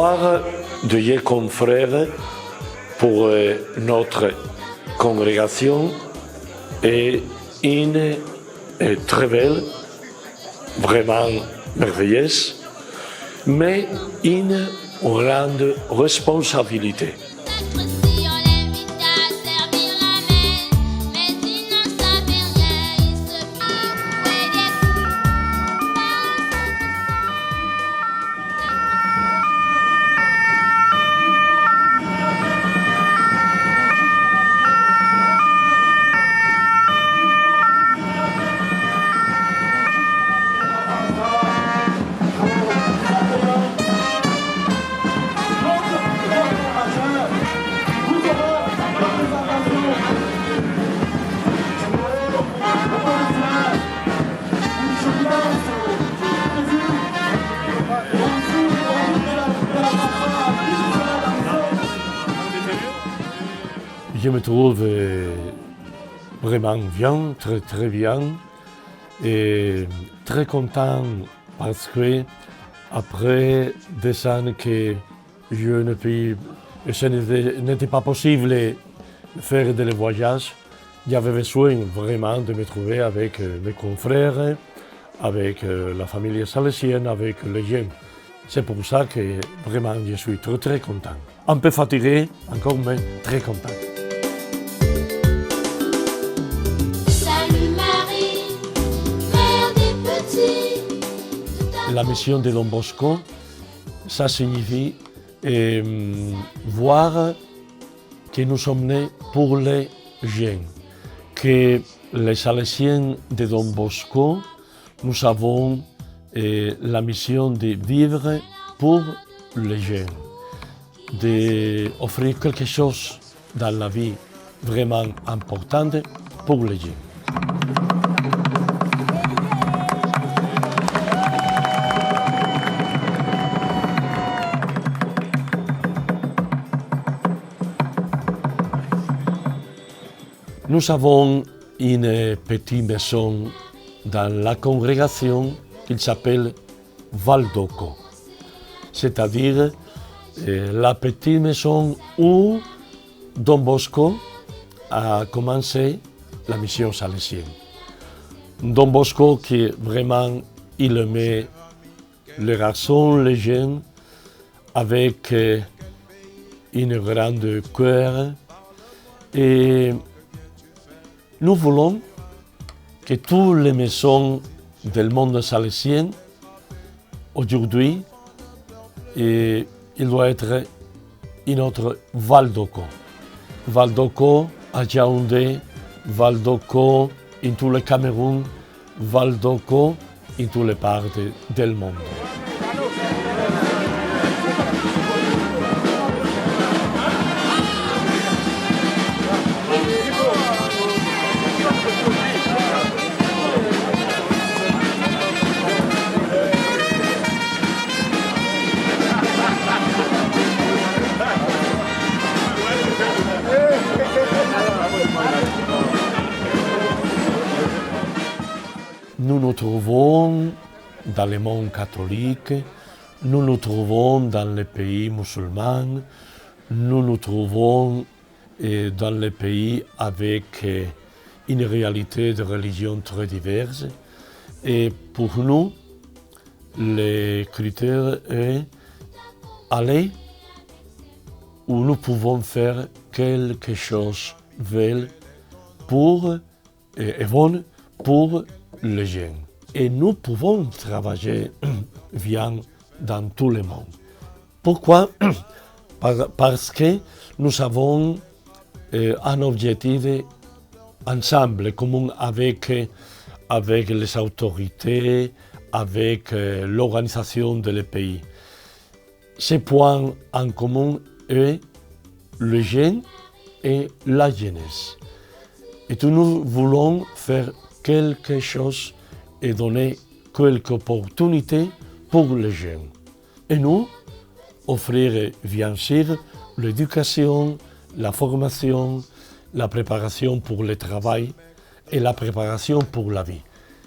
Avoir des confrères pour notre congrégation est une très belle, vraiment merveilleuse, mais une grande responsabilité. Je me trouve vraiment bien, très très bien, et très content parce que après des années que ce n'était pas possible de faire des voyages, j'avais besoin vraiment de me trouver avec mes confrères, avec la famille salésienne, avec les gens. C'est pour ça que vraiment je suis très très content. Un peu fatigué encore, mais très content. La mission de Don Bosco, ça signifie voir que nous sommes nés pour les jeunes, que les Salésiens de Don Bosco, nous avons la mission de vivre pour les jeunes, d'offrir quelque chose dans la vie vraiment importante pour les jeunes. Nous avons une petite maison dans la congrégation qui s'appelle Valdoco, c'est-à-dire la petite maison où Don Bosco a commencé la mission salésienne. Don Bosco qui vraiment il aimait les garçons, les jeunes, avec une grande cœur, et nous voulons que toutes les maisons du monde salésien, aujourd'hui, il doit être notre Valdoco. Valdoco à Yaoundé, Valdoco in tout le Cameroun, Valdoco in toutes les parties du monde. Nous nous trouvons dans le monde catholique, nous nous trouvons dans les pays musulmans, nous nous trouvons dans les pays avec une réalité de religion très diverse. Et pour nous, le critère est aller où nous pouvons faire quelque chose de bel pour et bon pour les jeunes. Et nous pouvons travailler bien dans tout le monde. Pourquoi? Parce que nous avons un objectif ensemble, commun avec les autorités, avec l'organisation des pays. Ce point en commun est le jeune et la jeunesse. Et nous voulons faire quelque chose et donner quelques opportunités pour les jeunes. Et nous, offrir bien sûr l'éducation, la formation, la préparation pour le travail et la préparation pour la vie.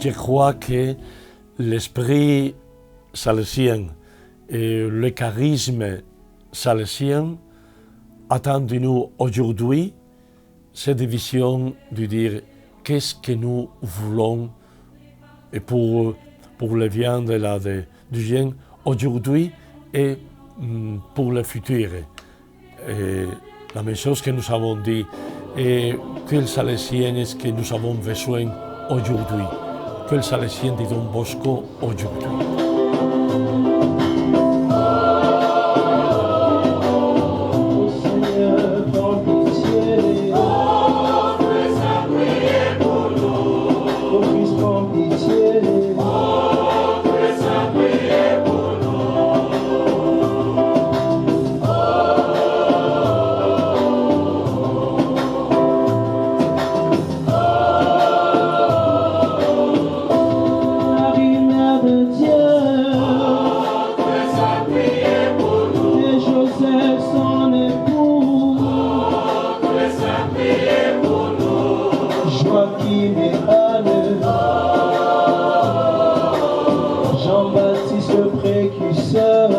je crois que l'esprit salésien et le charisme salésien attendent de nous aujourd'hui cette vision de dire qu'est-ce que nous voulons et pour les viandes du jeune aujourd'hui et pour le futur. Et la même chose que nous avons dit, et quel salésien est-ce que nous avons besoin aujourd'hui? Quel salésien de Don Bosco aujourd'hui? Jean-Baptiste le précurseur,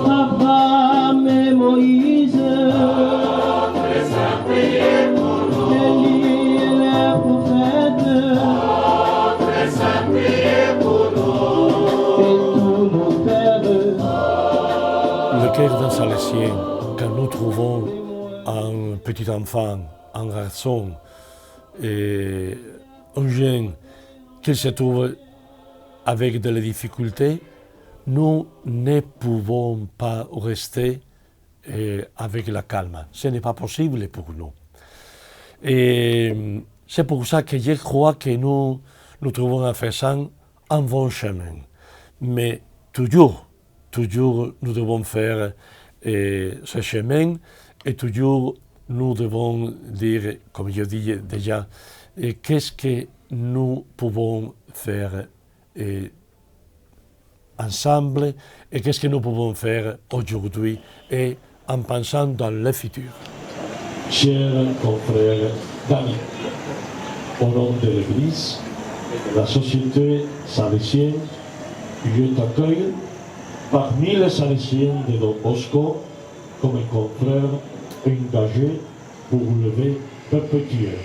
Abraham et Moïse, Élie et les prophètes, et tous nos pères. Le cœur d'un salésien, quand nous trouvons un petit enfant, un garçon et un jeune qui se trouve avec des difficultés, nous ne pouvons pas rester avec la calme. Ce n'est pas possible pour nous. Et c'est pour ça que je crois que nous trouvons en faisant un bon chemin. Mais toujours, nous devons faire ce chemin et toujours nous devons dire, comme je dis déjà, qu'est-ce que nous pouvons faire ensemble et qu'est-ce que nous pouvons faire aujourd'hui et en pensant dans le futur. Chers confrères d'amis, au nom de l'Église et de la société salésienne, je t'accueille parmi les Salésiens de Don Bosco comme un confrère engagé pour lever perpétuel.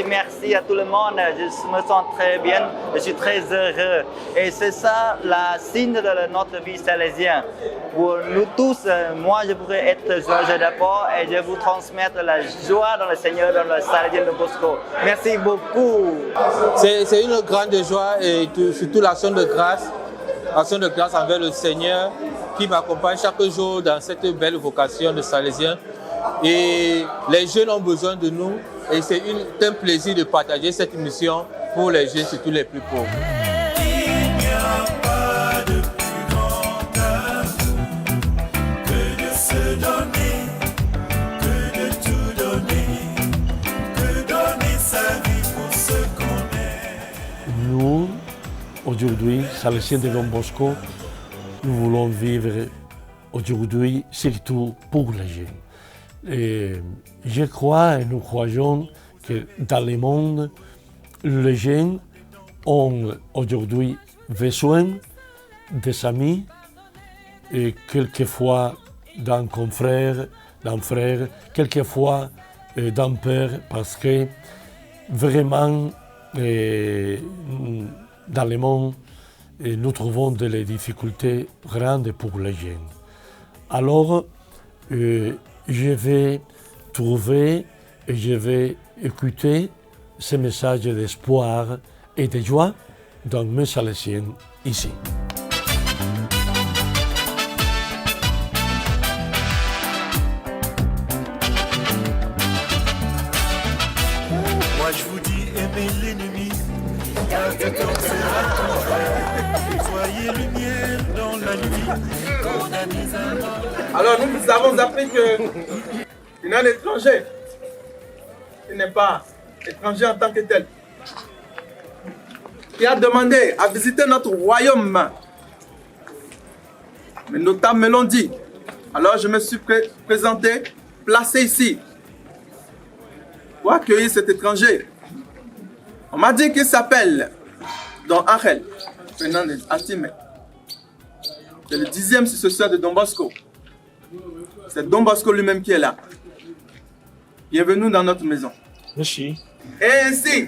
Merci à tout le monde, je me sens très bien, je suis très heureux. Et c'est ça la signe de notre vie salésienne. Pour nous tous, moi je pourrais être joyeux d'abord et je vous transmettre la joie dans le Seigneur, dans le Salésien de Bosco. Merci beaucoup. C'est une grande joie et surtout l'action de grâce envers le Seigneur qui m'accompagne chaque jour dans cette belle vocation de Salésien. Et les jeunes ont besoin de nous et c'est un plaisir de partager cette mission pour les jeunes, surtout les plus pauvres. Il n'y a pas de plus grand amour que de se donner, que de tout donner, que donner sa vie pour ce qu'on est. Nous, aujourd'hui, Salésiens de Don Bosco, nous voulons vivre aujourd'hui surtout pour les jeunes. Et je crois et nous croyons que dans le monde, les jeunes ont aujourd'hui besoin des amis et quelquefois d'un confrère, d'un frère, quelquefois d'un père, parce que vraiment dans le monde, nous trouvons des difficultés grandes pour les jeunes. Alors, je vais trouver et je vais écouter ces messages d'espoir et de joie dans mes Salésiens ici. Moi je vous dis aimez l'ennemi car tout homme sera ton frère. Soyez lumière dans la nuit, qu'on a mis un homme. Alors nous avons appris qu'il y a un étranger qui n'est pas étranger en tant que tel, qui a demandé à visiter notre royaume. Mais nos dames me l'ont dit. Alors je me suis présenté, placé ici, pour accueillir cet étranger. On m'a dit qu'il s'appelle Don Angel Fernandez Antime. C'est le 10e successeur de Don Bosco. C'est Don Bosco lui-même qui est là. Bienvenue dans notre maison. Merci. Et ainsi,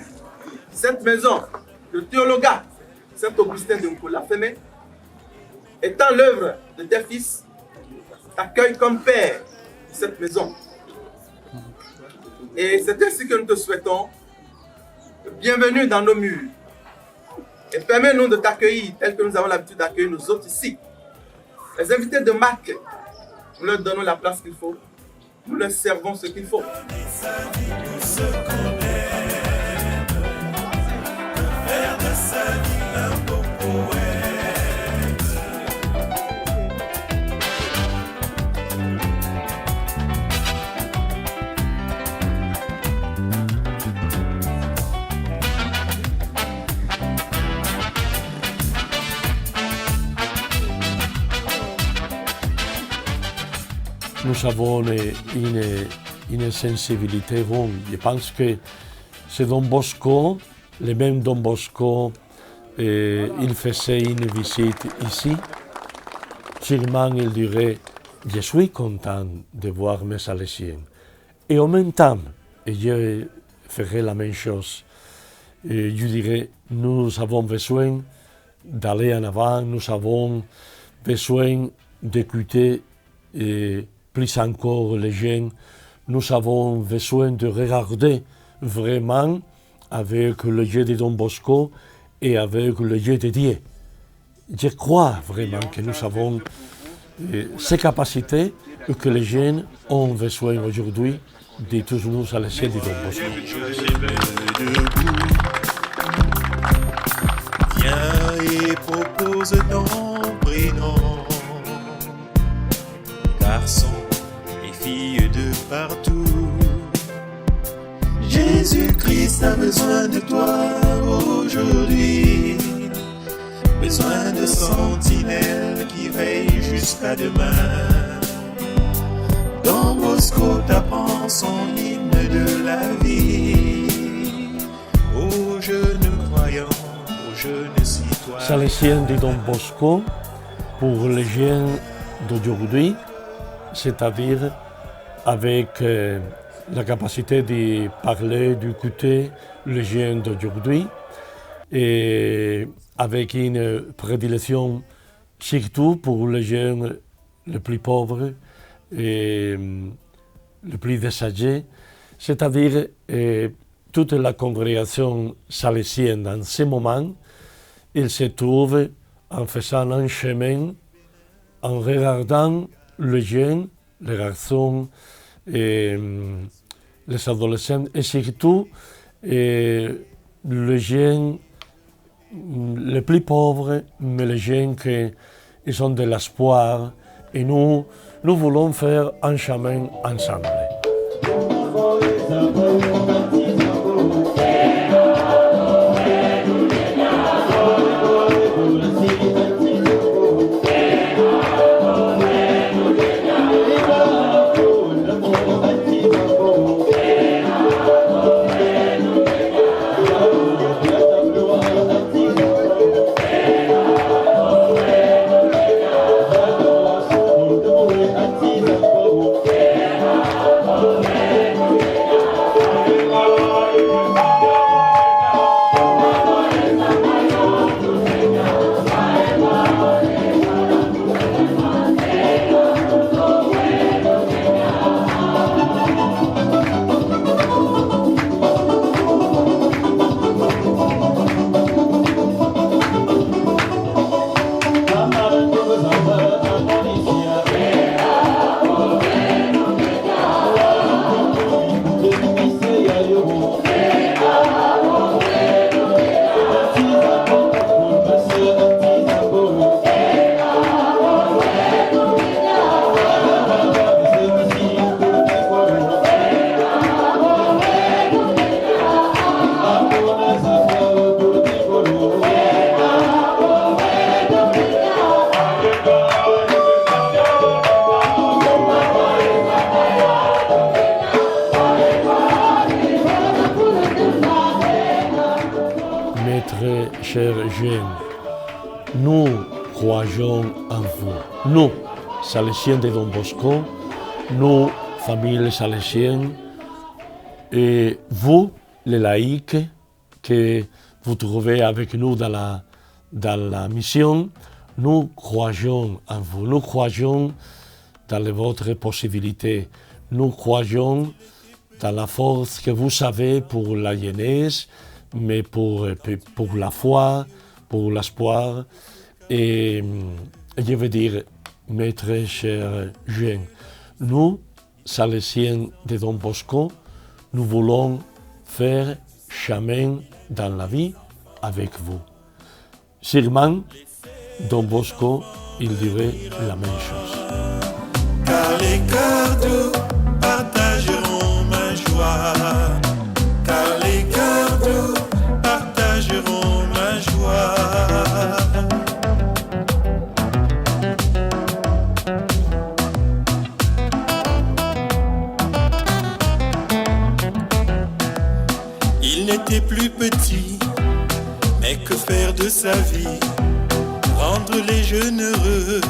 cette maison, le théologat Saint-Augustin de Nkola Feme, étant l'œuvre de tes fils, t'accueille comme père cette maison. Et c'est ainsi que nous te souhaitons bienvenue dans nos murs. Et permets-nous de t'accueillir tel que nous avons l'habitude d'accueillir nous autres ici. Les invités de Marc, nous leur donnons la place qu'il faut. Nous leur servons ce qu'il faut. Faire de sa vie un beau poète. Nous avons une sensibilité bonne. Je pense que c'est Don Bosco, le même Don Bosco, il faisait une visite ici. Sûrement, il dirait, je suis content de voir mes Salésiens. Et en même temps, et je ferai la même chose, je dirais, nous avons besoin d'aller en avant, nous avons besoin d'écouter plus encore les jeunes, nous avons besoin de regarder vraiment avec le jeu de Don Bosco et avec le jeu de Dieu. Je crois vraiment que nous avons ces capacités et que les jeunes ont besoin aujourd'hui de tous nous à l'essai de Don Bosco. Viens et propose ton prénom, garçons et filles de partout. Jésus-Christ a besoin de toi aujourd'hui, besoin de sentinelles qui veillent jusqu'à demain. Don Bosco t'apprend son hymne de la vie, aux jeunes croyants, aux jeunes citoyens. Salésiens de Don Bosco, pour les jeunes d'aujourd'hui, c'est-à-dire avec la capacité de parler, d'écouter les jeunes d'aujourd'hui, et avec une prédilection surtout pour les jeunes les plus pauvres et les plus désagés, c'est-à-dire toute la congrégation salésienne dans ce moment, il se trouve en faisant un chemin, en regardant les jeunes, les garçons, et les adolescents et surtout les jeunes les plus pauvres, mais les jeunes qui ont de l'espoir. Et nous voulons faire un chemin ensemble. jeunes, nous croyons en vous. Nous, Salésiens de Don Bosco, nous, familles salésiennes, et vous, les laïcs, que vous trouvez avec nous dans la mission, nous croyons en vous. Nous croyons dans votre possibilité. Nous croyons dans la force que vous avez pour la jeunesse, mais pour la foi, pour l'espoir. Et je veux dire, mes très chers jeunes, nous, Salésiens de Don Bosco, nous voulons faire chemin dans la vie avec vous. Sûrement, Don Bosco, il dirait la même chose. Car les cœurs doux partageront ma joie. Car les cœurs doux partageront ma joie. Il n'était plus petit, mais que faire de sa vie? Rendre les jeunes heureux,